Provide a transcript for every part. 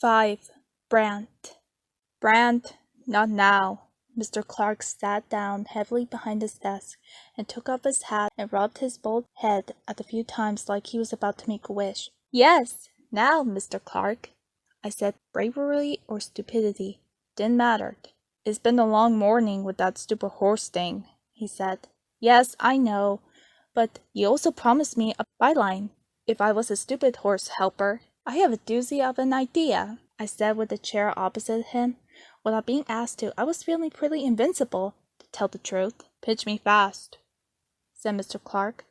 5. Brant. Brant, not now. Mr. Clark sat down heavily behind his desk and took off his hat and rubbed his bald head a few times like he was about to make a wish. Yes, now, Mr. Clark, I said. Bravery or stupidity didn't matter. It's been a long morning with that stupid horse thing, he said. Yes, I know, but you also promised me a byline if I was a stupid horse helper. I have a doozy of an idea, I said with the chair opposite him. Without being asked to, I was feeling pretty invincible, to tell the truth. Pitch me fast, said Mr. Clark.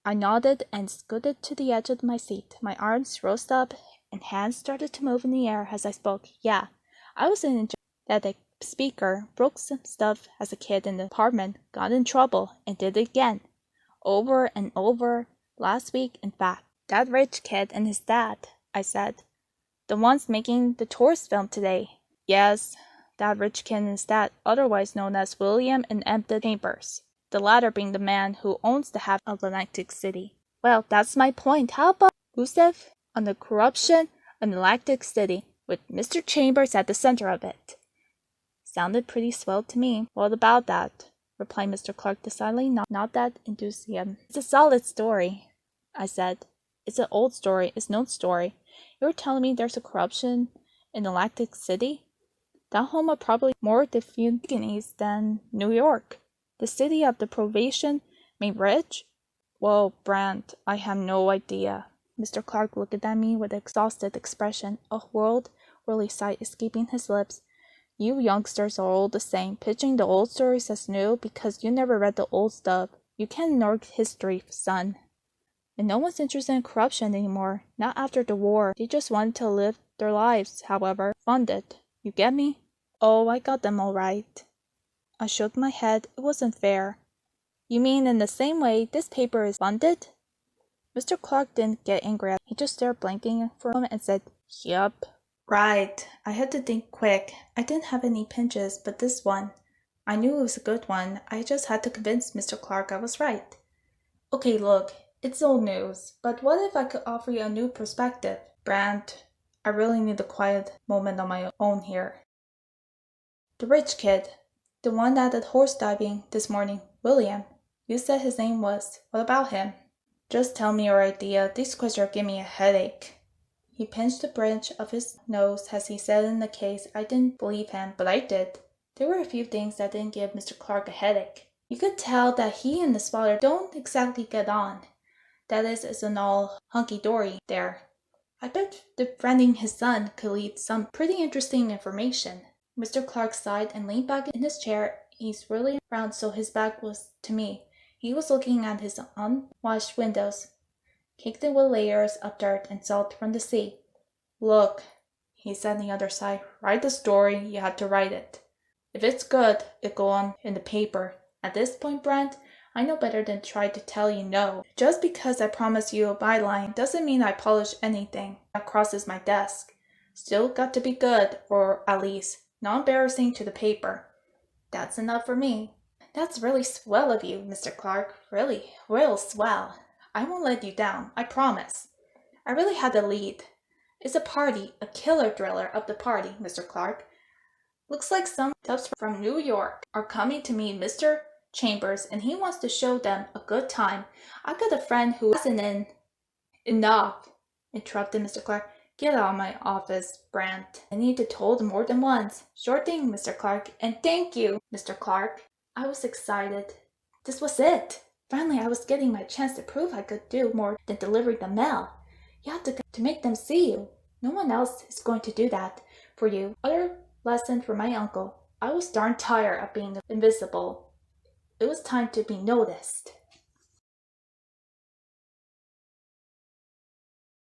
I nodded and scooted to the edge of my seat. My arms rose up and hands started to move in the air as I spoke. Yeah, I was an energetic speaker, broke some stuff as a kid in the apartment, got in trouble, and did it again. Over and over, last week, in fact. That rich kid and his dad, I said. The ones making the tourist film today. Yes, that rich kid and his dad, otherwise known as William and Emma Chambers. The latter being the man who owns the half of Atlantic City. Well, that's my point. How about Gustav on the corruption in Atlantic City, with Mr. Chambers at the center of it? Sounded pretty swell to me. What about that? Replied Mr. Clark decidedly, not that enthusiasm. It's a solid story, I said. It's an old story, it's no story. You were telling me there's a corruption in Atlantic City? That home are probably more diffuse than New York. The city of the probation made rich? Well, Brant, I have no idea. Mr. Clark looked at me with an exhausted expression, a whirly sigh escaping his lips. You youngsters are all the same, pitching the old stories as new because you never read the old stuff. You can't ignore history, son. And no one's interested in corruption anymore, not after the war. They just wanted to live their lives, however funded. You get me? Oh, I got them all right. I shook my head. It wasn't fair. You mean in the same way this paper is funded? Mr. Clark didn't get angry. He just stared blankly for a moment and said, Yup. Right. I had to think quick. I didn't have any pinches, but this one. I knew it was a good one. I just had to convince Mr. Clark I was right. Okay, look. It's old news, but what if I could offer you a new perspective? Brant, I really need a quiet moment on my own here. The rich kid. The one that did horse diving this morning. William. You said his name was. What about him? Just tell me your idea. These questions are giving me a headache. He pinched the bridge of his nose as he said in the case. I didn't believe him, but I did. There were a few things that didn't give Mr. Clark a headache. You could tell that he and the spotter don't exactly get on. That isn't all hunky-dory there. I bet befriending his son could lead some pretty interesting information. Mr. Clark sighed and leaned back in his chair. He's really around so his back was to me. He was looking at his unwashed windows, caked in with layers of dirt and salt from the sea. Look, he said on the other side, write the story, you have to write it. If it's good, it'll go on in the paper. At this point, Brant, I know better than try to tell you no. Just because I promise you a byline doesn't mean I polish anything that crosses my desk. Still got to be good, or at least not embarrassing to the paper. That's enough for me. That's really swell of you, Mr. Clark. Really, real swell. I won't let you down, I promise. I really had the lead. It's a party, a killer driller of the party, Mr. Clark. Looks like some toughs from New York are coming to meet Mr. Chambers, and he wants to show them a good time. I got a friend who isn't in. Enough, interrupted Mr. Clark. Get out of my office, Brant. I need to told more than once. Sure thing, Mr. Clark, and thank you, Mr. Clark. I was excited. This was it. Finally, I was getting my chance to prove I could do more than delivering the mail. You have to make them see you. No one else is going to do that for you. Other lesson from my uncle. I was darn tired of being invisible. It was time to be noticed.